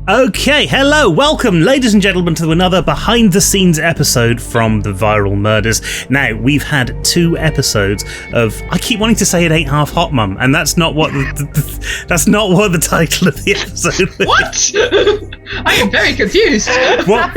Okay, hello, welcome, ladies and gentlemen, to another behind-the-scenes episode from The Viral Murders. Now, we've had 2 episodes of... I keep wanting to say It Ain't Half Hot, Mum, and that's not what that's not what the title of the episode was. What? I am very confused. What,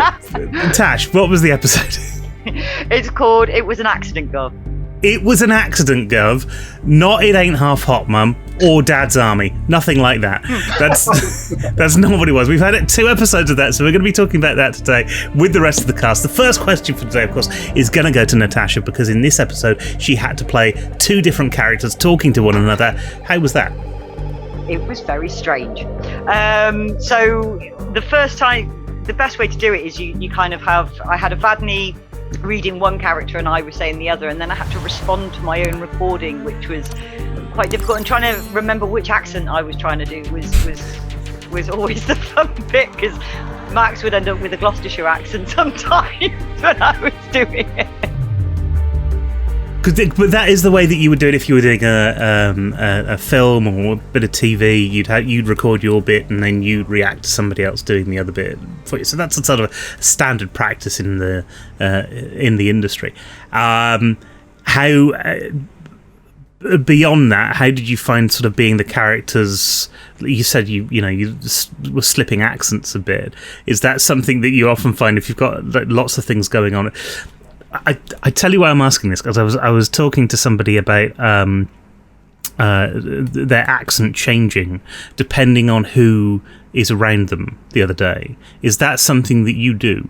Tash, what was the episode? It's called It Was an Accident, Gov. It was an accident, Gov. Not It Ain't Half Hot, Mum, or Dad's Army. Nothing like that. That's not what it was. We've had 2 episodes of that, so we're going to be talking about that today with the rest of the cast. The first question for today, of course, is going to go to Natasha, because in this episode, she had to play 2 different characters talking to one another. How was that? It was very strange. So the first time, the best way to do it is you kind of have... I had Avadni reading one character and I was saying the other, and then I had to respond to my own recording, which was quite difficult, and trying to remember which accent I was trying to do was always the fun bit, because Max would end up with a Gloucestershire accent sometimes when I was doing it. But that is the way that you would do it if you were doing a film or a bit of TV. You'd record your bit and then you'd react to somebody else doing the other bit for you. So that's a sort of standard practice in the industry. Beyond that, how did you find sort of being the characters? You said you were slipping accents a bit. Is that something that you often find if you've got lots of things going on? I tell you why I'm asking this, because I was talking to somebody about their accent changing depending on who is around them the other day. Is that something that you do?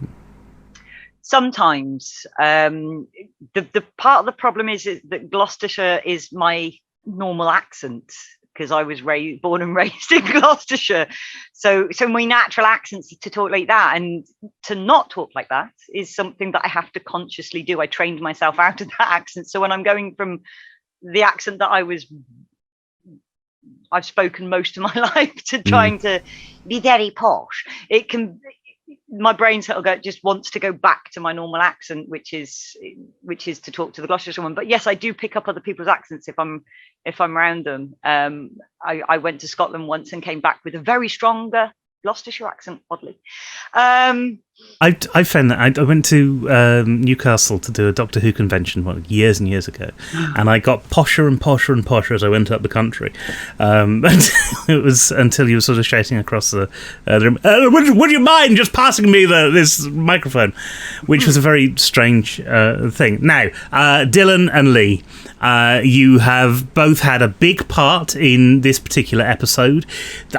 Sometimes. The part of the problem is that Gloucestershire is my normal accent, because I was born and raised in Gloucestershire. So my natural accent's to talk like that, and to not talk like that is something that I have to consciously do. I trained myself out of that accent. So when I'm going from the accent that I've spoken most of my life to trying to be very posh, my brain sort of just wants to go back to my normal accent, which is to talk to the Gloucestershire one. But yes, I do pick up other people's accents if I'm around them. I went to Scotland once and came back with a very strong Gloucestershire accent, oddly. I found that I went to Newcastle to do a Doctor Who convention years and years ago, and I got posher and posher and posher as I went up the country. It was until you were sort of shouting across the room, would you mind just passing me this microphone? Which was a very strange thing. Now, Dylan and Lee, you have both had a big part in this particular episode.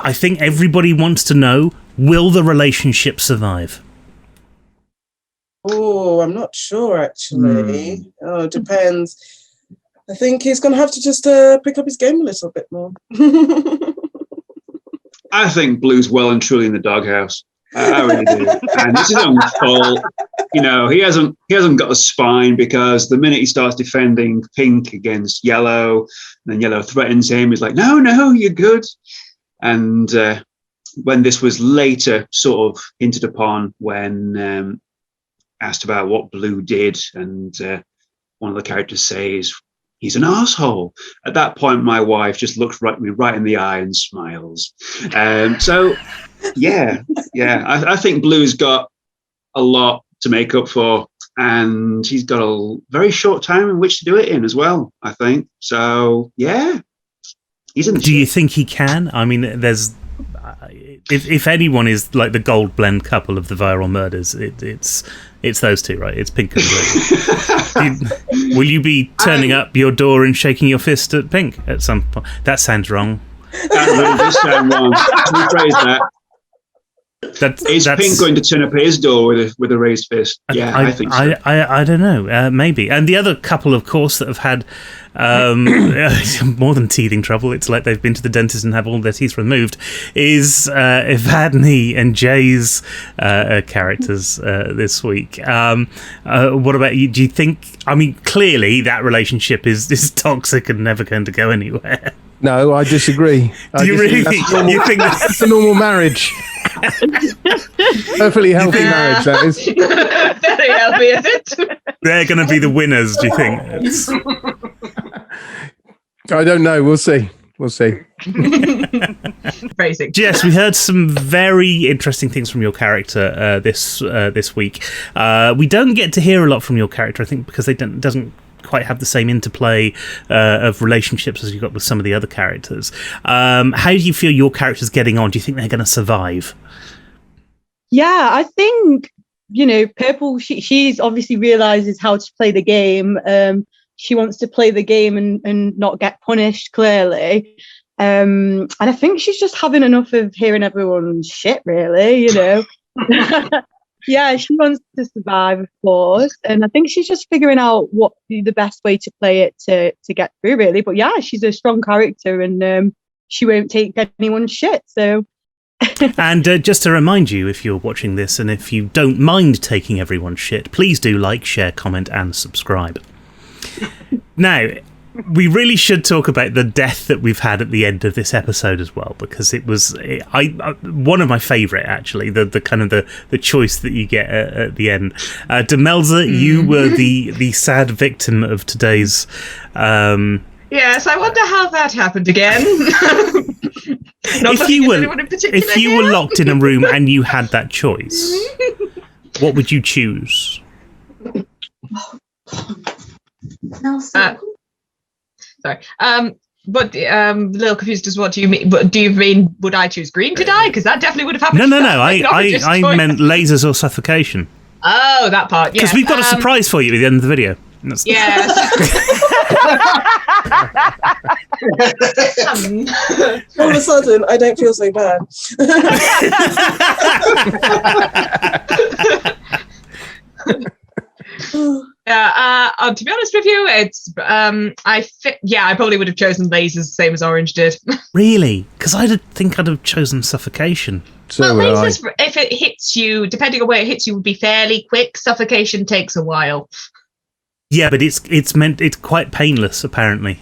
I think everybody wants to know, will the relationship survive? Oh, I'm not sure, actually. Oh, it depends. I think he's going to have to just pick up his game a little bit more. I think Blue's well and truly in the doghouse. I really do. And it's his own fault. He hasn't got a spine, because the minute he starts defending Pink against Yellow, and then Yellow threatens him, he's like, no, you're good. And when this was later sort of hinted upon, when asked about what Blue did, and one of the characters says, he's an arsehole. At that point, my wife just looks me right in the eye and smiles. So, yeah. I think Blue's got a lot to make up for, and he's got a very short time in which to do it in as well, I think. So, yeah. He's in the Do you think he can? I mean, there's... If anyone is like the gold blend couple of the Viral Murders, it's those two, right? It's Pink and Blue. Will you be turning up your door and shaking your fist at Pink at some point? That sounds wrong. That really does sound wrong. Rephrase that. Is Pink going to turn up his door with a raised fist? Yeah, I think so. I don't know. Maybe. And the other couple, of course, that have had more than teething trouble, it's like they've been to the dentist and have all their teeth removed, is Evadne and Jay's characters this week. What about you? Do you think, I mean, clearly that relationship is toxic and never going to go anywhere. No, I disagree. Do you really think that's a normal marriage? Perfectly healthy marriage, that is. Very healthy, is it? They're going to be the winners, do you think? I don't know. We'll see. We'll see. Phrasing. Jess, we heard some very interesting things from your character this week. We don't get to hear a lot from your character, I think, because doesn't quite have the same interplay of relationships as you've got with some of the other characters. How do you feel your character's getting on? Do you think they're going to survive? Yeah, I think, Purple, she's obviously realizes how to play the game. She wants to play the game and not get punished, clearly. And I think she's just having enough of hearing everyone's shit, really, Yeah, she wants to survive, of course. And I think she's just figuring out what the best way to play it to get through, really. But yeah, she's a strong character and she won't take anyone's shit, so... And just to remind you, if you're watching this and if you don't mind taking everyone's shit, please do like, share, comment and subscribe. Now, we really should talk about the death that we've had at the end of this episode as well, because it was one of my favourite, actually, the kind of the choice that you get at the end. Demelza, you were the sad victim of today's... Yes, I wonder how that happened again. If you were locked in a room and you had that choice, what would you choose? Sorry. But a little confused as what do you mean? But do you mean would I choose green to die? Because that definitely would have happened. No. I meant lasers or suffocation. Oh, that part. Yeah. Because we've got a surprise for you at the end of the video. Yes. All of a sudden, I don't feel so bad. Yeah. To be honest with you, it's I probably would have chosen lasers the same as Orange did. Really? Because I think I'd have chosen suffocation. So well, lasers, if it hits you, depending on where it hits you, would be fairly quick. Suffocation takes a while. Yeah, but it's quite painless, apparently.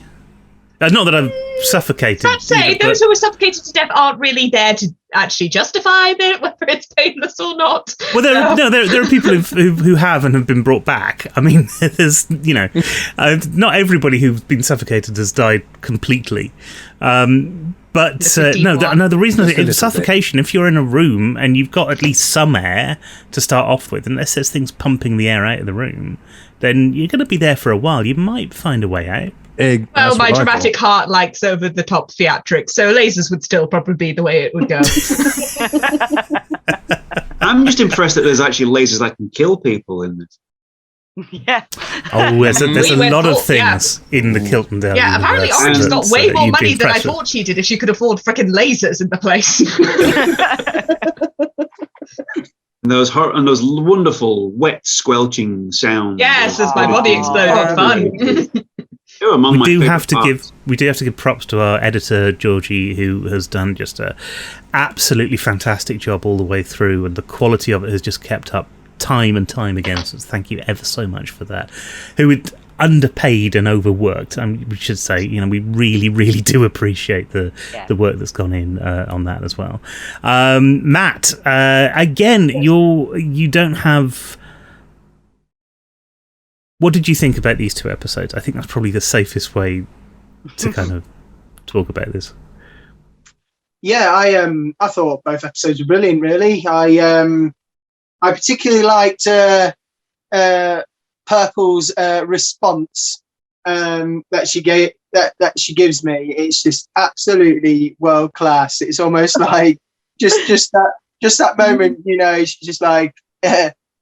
Not that I've suffocated. I'd say those who were suffocated to death aren't really there to actually justify it, whether it's painless or not. Well, there are people who have and have been brought back. I mean, there's not everybody who's been suffocated has died completely. But the reason I think suffocation, if you're in a room and you've got at least some air to start off with, unless there's things pumping the air out of the room, then you're going to be there for a while. You might find a way out. Well, my dramatic heart likes over the top theatrics, so lasers would still probably be the way it would go. I'm just impressed that there's actually lasers that can kill people in this. Yeah. Oh, there's a lot of things in the Kilton Dale. Yeah, apparently Orange has got way more money than I thought she did if she could afford frickin' lasers in the place. And those wonderful wet squelching sounds. Yes, as my body exploded. Fun. We do have to give props to our editor Georgie, who has done just a absolutely fantastic job all the way through, and the quality of it has just kept up time and time again. So thank you ever so much for that. Who would underpaid and overworked? We should say, we really, really do appreciate the work that's gone in on that as well. Matt, again, you don't have. What did you think about these two episodes? I think that's probably the safest way to kind of talk about this. Yeah, I thought both episodes were brilliant. Really, I particularly liked Purple's response that she gave that she gives me. It's just absolutely world class. It's almost like just that moment. She's just like.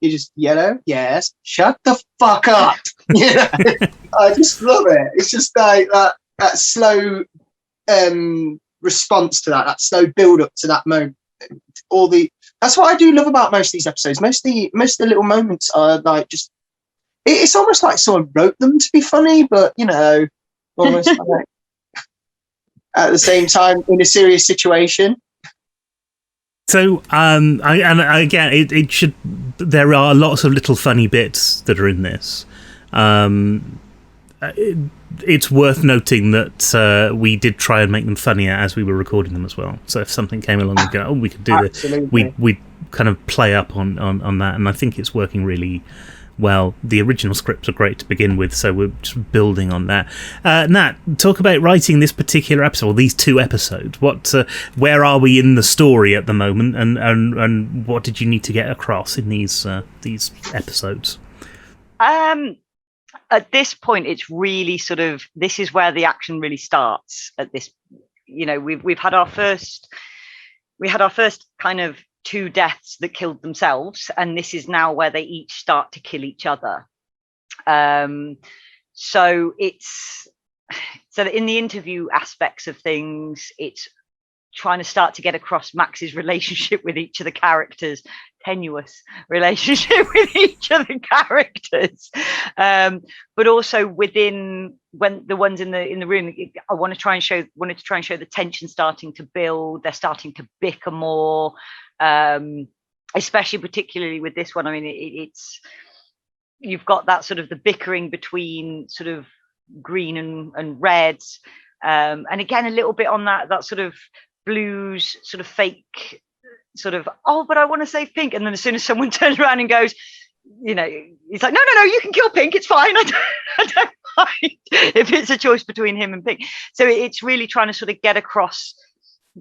You just yellow, yes. Shut the fuck up. I just love it. It's just like that slow response to that slow build up to that moment. That's what I do love about most of these episodes. Most of the little moments are like just. It's almost like someone wrote them to be funny, but almost like at the same time in a serious situation. So, it should. There are lots of little funny bits that are in this. It's worth noting that we did try and make them funnier as we were recording them as well. So if something came along and go, we could do this, we kind of play up on that, and I think it's working really, well, the original scripts are great to begin with, so we're just building on that. Nat, talk about writing this particular episode, or these 2 episodes. Where are we in the story at the moment, and what did you need to get across in these episodes? At this point, it's really sort of, this is where the action really starts. At this, we've had our first kind of 2 deaths that killed themselves, and this is now where they each start to kill each other. So in the interview aspects of things, it's trying to start to get across Max's relationship with each of the characters, tenuous relationship with each of the characters, but also within when the ones in the room, I wanted to try and show the tension starting to build. They're starting to bicker more, especially particularly with this one. I mean, it's you've got that sort of the bickering between sort of green and red, and again a little bit on that sort of blues sort of fake sort of, oh, but I want to say pink, and then as soon as someone turns around and goes, he's like, no, you can kill pink, it's fine. I don't mind if it's a choice between him and pink. So it's really trying to sort of get across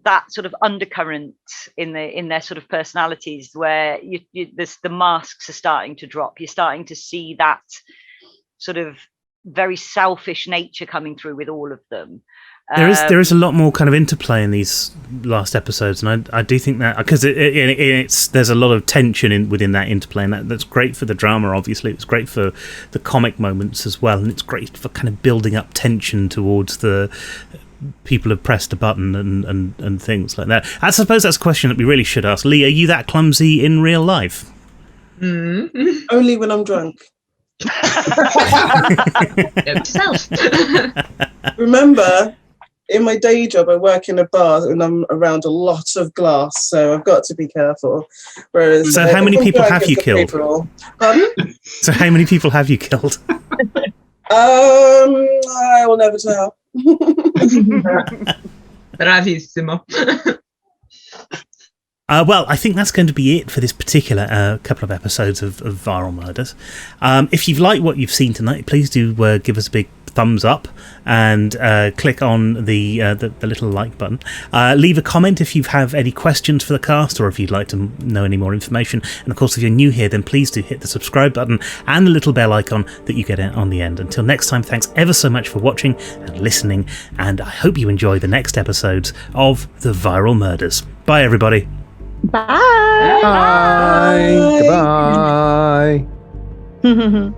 that sort of undercurrent in their sort of personalities, where the masks are starting to drop. You're starting to see that sort of very selfish nature coming through with all of them. There is a lot more kind of interplay in these last episodes, and I do think that because there's a lot of tension within that interplay, and that's great for the drama. Obviously, it's great for the comic moments as well, and it's great for kind of building up tension towards the people have pressed a button and things like that. I suppose that's a question that we really should ask. Lee, are you that clumsy in real life? Only when I'm drunk. Yourself. Remember, in my day job, I work in a bar and I'm around a lot of glass, so I've got to be careful. Whereas, so how many people have you killed? Pardon? So how many people have you killed? I will never tell. Bravissimo. Well, I think that's going to be it for this particular couple of episodes of Viral Murders. If you've liked what you've seen tonight, please do give us a big thumbs up and click on the little like button. Leave a comment if you have any questions for the cast, or if you'd like to know any more information. And of course, if you're new here, then please do hit the subscribe button and the little bell icon that you get on the end. Until next time, thanks ever so much for watching and listening, and I hope you enjoy the next episodes of the Viral Murders. Bye, everybody. Bye. Bye. Goodbye.